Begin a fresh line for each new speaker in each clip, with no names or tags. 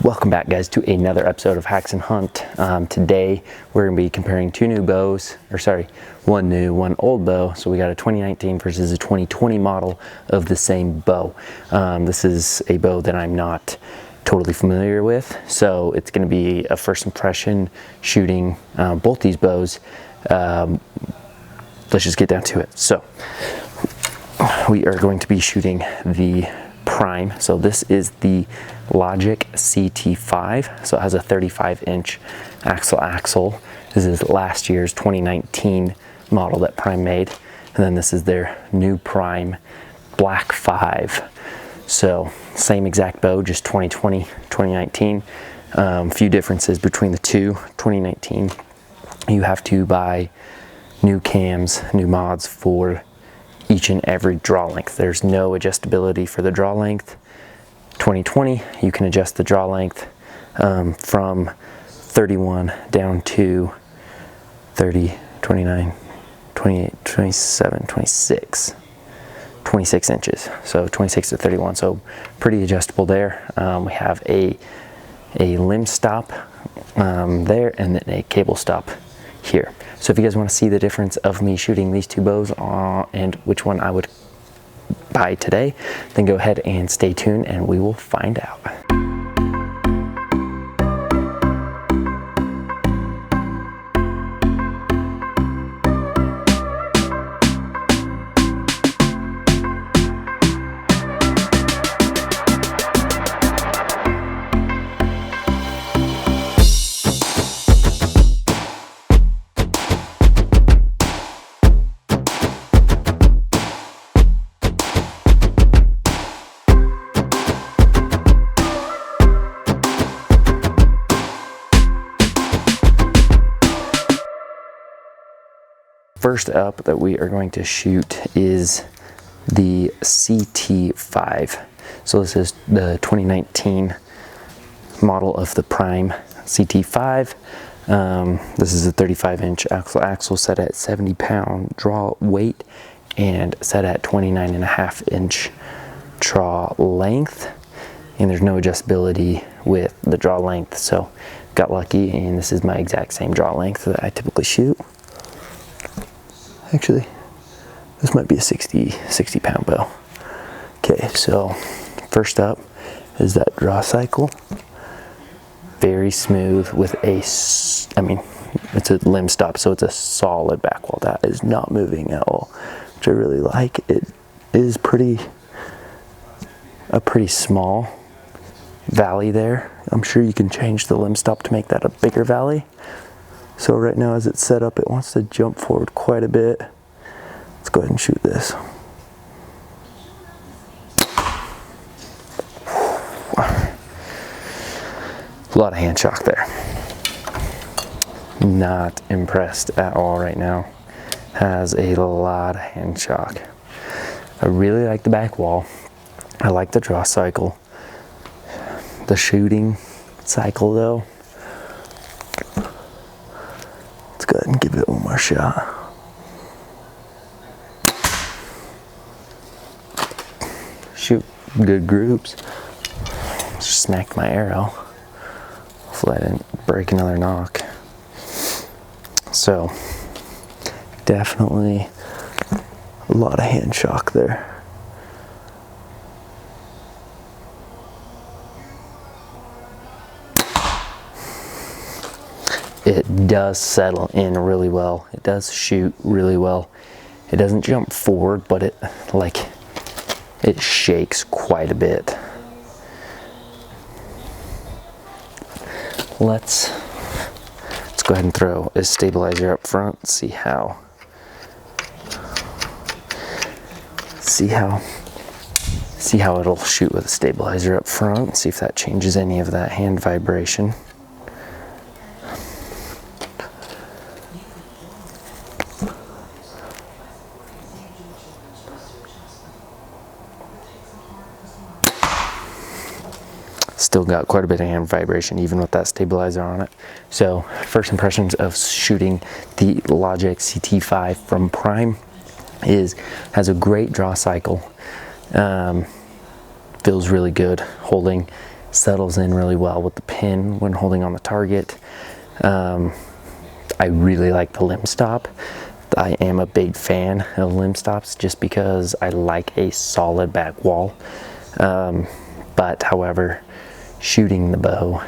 Welcome back, guys, to another episode of Hacks and Hunt. Today we're going to be comparing two new bows, one new, one old bow. So we got a 2019 versus a 2020 model of the same bow. This is a bow that I'm not totally familiar with, so it's going to be a first impression shooting both these bows. Let's just get down to it. So we are going to be shooting the Prime. So this is the LOGIC CT5. So it has a 35-inch axle. This is last year's 2019 model that Prime made. And then this is their new Prime Black 5. So same exact bow, just 2020, 2019. Few differences between the two. 2019, you have to buy new cams, new mods for each and every draw length. There's no adjustability for the draw length. 2020, you can adjust the draw length from 31 down to 30, 29, 28, 27, 26 inches. So 26 to 31, so pretty adjustable there. We have a limb stop there, and then a cable stop here. So if you guys want to see the difference of me shooting these two bows and which one I would buy today, then go ahead and stay tuned and we will find out. First up that we are going to shoot is the CT5. So this is the 2019 model of the Prime CT5. This is a 35-inch axle set at 70-pound draw weight and set at 29.5-inch draw length. And there's no adjustability with the draw length, so got lucky, and this is my exact same draw length that I typically shoot. Actually, this might be a 60 pound bow. Okay, so first up is that draw cycle. Very smooth with it's a limb stop, so it's a solid back wall. That is not moving at all, which I really like. It is a pretty small valley there. I'm sure you can change the limb stop to make that a bigger valley. So right now, as it's set up, it wants to jump forward quite a bit. Let's go ahead and shoot this. A lot of hand shock there. Not impressed at all right now. Has a lot of hand shock. I really like the back wall. I like the draw cycle. The shooting cycle though, go ahead and give it one more shot. Shoot good groups. Just smacked my arrow. Hopefully I didn't break another knock. So definitely a lot of hand shock there. It does settle in really well. It does shoot really well. It doesn't jump forward, but it shakes quite a bit. Let's go ahead and throw a stabilizer up front. See how it'll shoot with a stabilizer up front. See if that changes any of that hand vibration. Still got quite a bit of hand vibration even with that stabilizer on it. So first impressions of shooting the LOGIC CT5 from Prime has a great draw cycle. Feels really good holding settles in really well with the pin when holding on the target. I really like the limb stop. I am a big fan of limb stops just because I like a solid back wall. But however, shooting the bow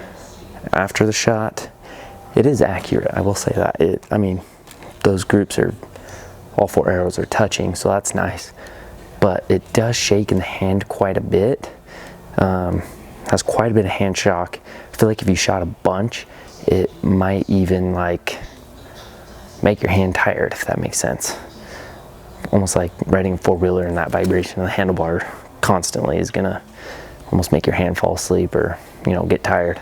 after the shot, it is accurate. I will say that. I mean, those groups are, all 4 arrows are touching, so that's nice. But it does shake in the hand quite a bit. Has quite a bit of hand shock. I feel like if you shot a bunch, it might even like make your hand tired, if that makes sense. Almost like riding a 4-wheeler, and that vibration of the handlebar constantly is gonna almost make your hand fall asleep or, you know, get tired.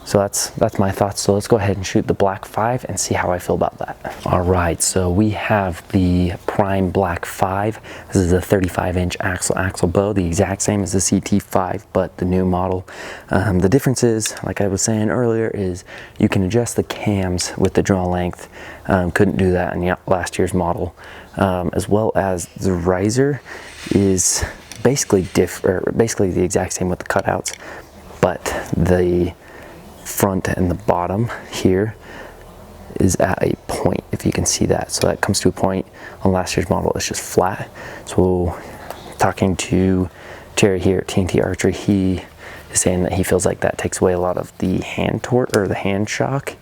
So that's my thoughts. So let's go ahead and shoot the Black 5 and see how I feel about that. All right, so we have the Prime Black 5. This is a 35-inch axle bow, the exact same as the CT5, but the new model. The difference is, like I was saying earlier, is you can adjust the cams with the draw length. Couldn't do that in the last year's model. As well as the riser is basically the exact same with the cutouts, but the front and the bottom here is at a point, if you can see that. So that comes to a point. On last year's model, it's just flat. So talking to Terry here at TNT Archery, he is saying that he feels like that takes away a lot of the hand torque or the hand shock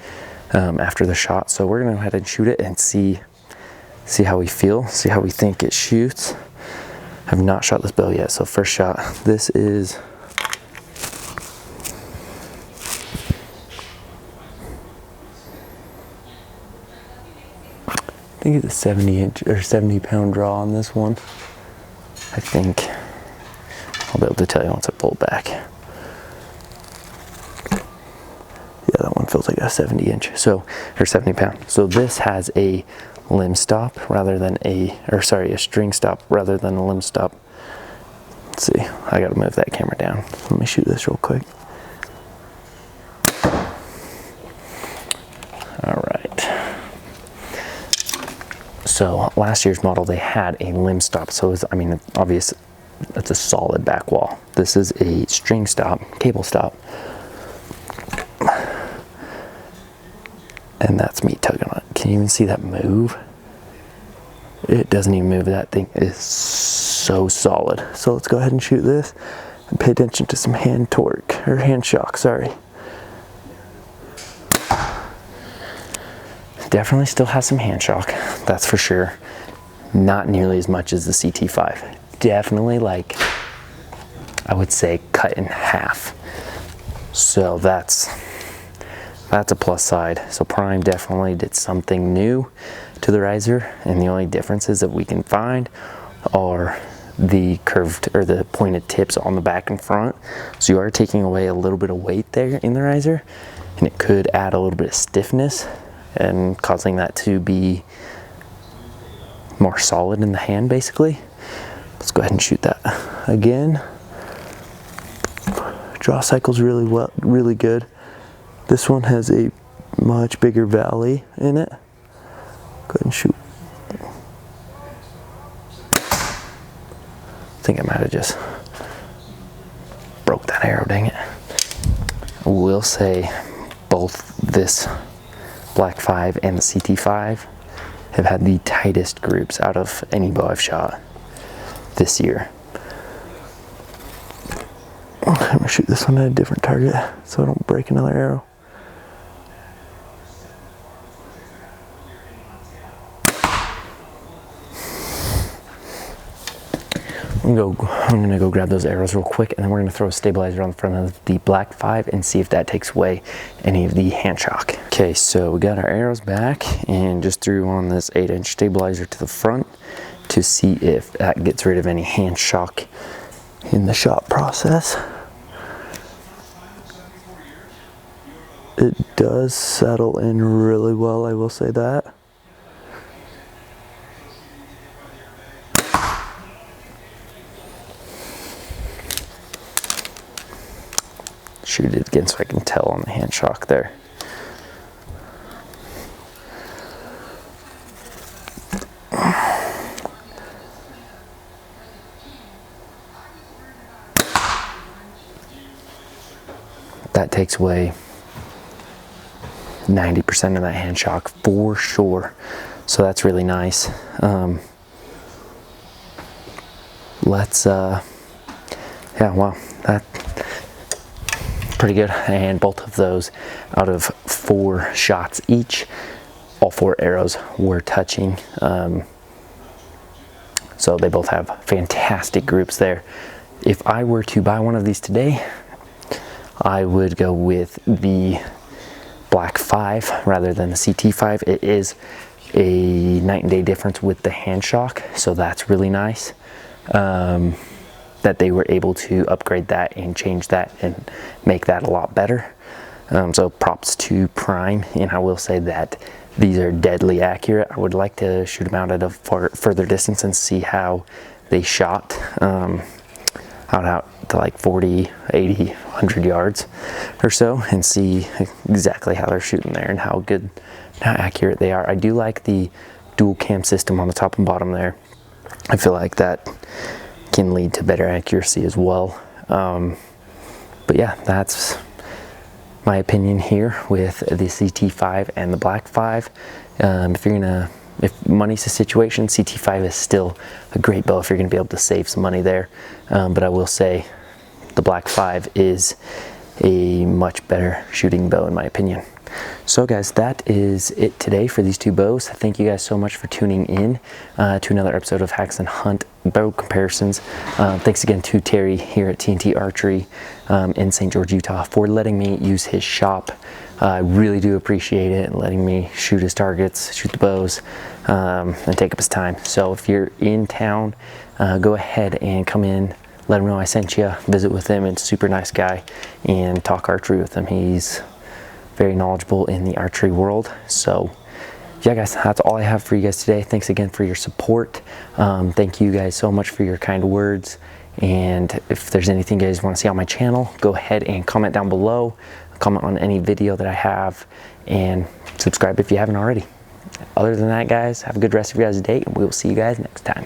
after the shot. So we're gonna go ahead and shoot it and see how we feel, see how we think it shoots. I have not shot this bow yet, so first shot. This is I think it's a 70-inch or 70-pound draw on this one. I think I'll be able to tell you once I pull it back. Yeah, that one feels like a 70-inch, so, or 70-pound. So this has a limb stop rather than a string stop rather than a limb stop. Let's see, I gotta move that camera down. Let me shoot this real quick. All right. So last year's model, they had a limb stop. So it's, I mean, obvious, it's a solid back wall. This is a string stop, cable stop. And that's me tugging on it. Can you even see that move? It doesn't even move. That thing is so solid. So let's go ahead and shoot this and pay attention to some hand torque, or hand shock, sorry. Definitely still has some hand shock, that's for sure. Not nearly as much as the CT5. Definitely, like, I would say cut in half. So that's a plus side. So Prime definitely did something new to the riser, and the only differences that we can find are the curved or the pointed tips on the back and front. So you are taking away a little bit of weight there in the riser, and it could add a little bit of stiffness and causing that to be more solid in the hand, basically. Let's go ahead and shoot that again. Draw cycle's really good. This one has a much bigger valley in it. Go ahead and shoot. I think I might have just broke that arrow, dang it. I will say both this Black 5 and the CT5 have had the tightest groups out of any bow I've shot this year. I'm gonna shoot this one at a different target so I don't break another arrow. I'm gonna go grab those arrows real quick, and then we're gonna throw a stabilizer on the front of the Black 5 and see if that takes away any of the hand shock. Okay, so we got our arrows back and just threw on this 8-inch stabilizer to the front to see if that gets rid of any hand shock in the shot process. It does settle in really well, I will say that. Shoot it again so I can tell on the hand shock there. that takes away 90% of that hand shock for sure. So that's really nice. Yeah, well, that's pretty good. And both of those, out of 4 shots each, all 4 arrows were touching. So they both have fantastic groups there. If I were to buy one of these today, I would go with the Black 5 rather than the CT5. It is a night and day difference with the hand shock, so that's really nice that they were able to upgrade that and change that and make that a lot better. So props to Prime, and I will say that these are deadly accurate. I would like to shoot them out at a further distance and see how they shot out to like 40, 80, 100 yards or so, and see exactly how they're shooting there and how good, how accurate they are. I do like the dual cam system on the top and bottom there. I feel like that can lead to better accuracy as well. But yeah, that's my opinion here with the CT5 and the Black 5. If money's the situation, CT5 is still a great bow if you're gonna be able to save some money there. But I will say the Black 5 is a much better shooting bow in my opinion. So guys, that is it today for these 2 bows. Thank you guys so much for tuning in to another episode of Hacks and Hunt bow comparisons. Thanks again to Terry here at TNT Archery in St. George, Utah, for letting me use his shop. I really do appreciate it, and letting me shoot his targets, shoot the bows, and take up his time. So if you're in town, go ahead and come in, let him know I sent you, visit with him. It's a super nice guy, and talk archery with him. He's very knowledgeable in the archery world. So yeah guys, that's all I have for you guys today. Thanks again for your support. Thank you guys so much for your kind words, and if there's anything you guys want to see on my channel, go ahead and comment down below, comment on any video that I have, and subscribe if you haven't already. Other than that guys, have a good rest of your guys' day, and we will see you guys next time.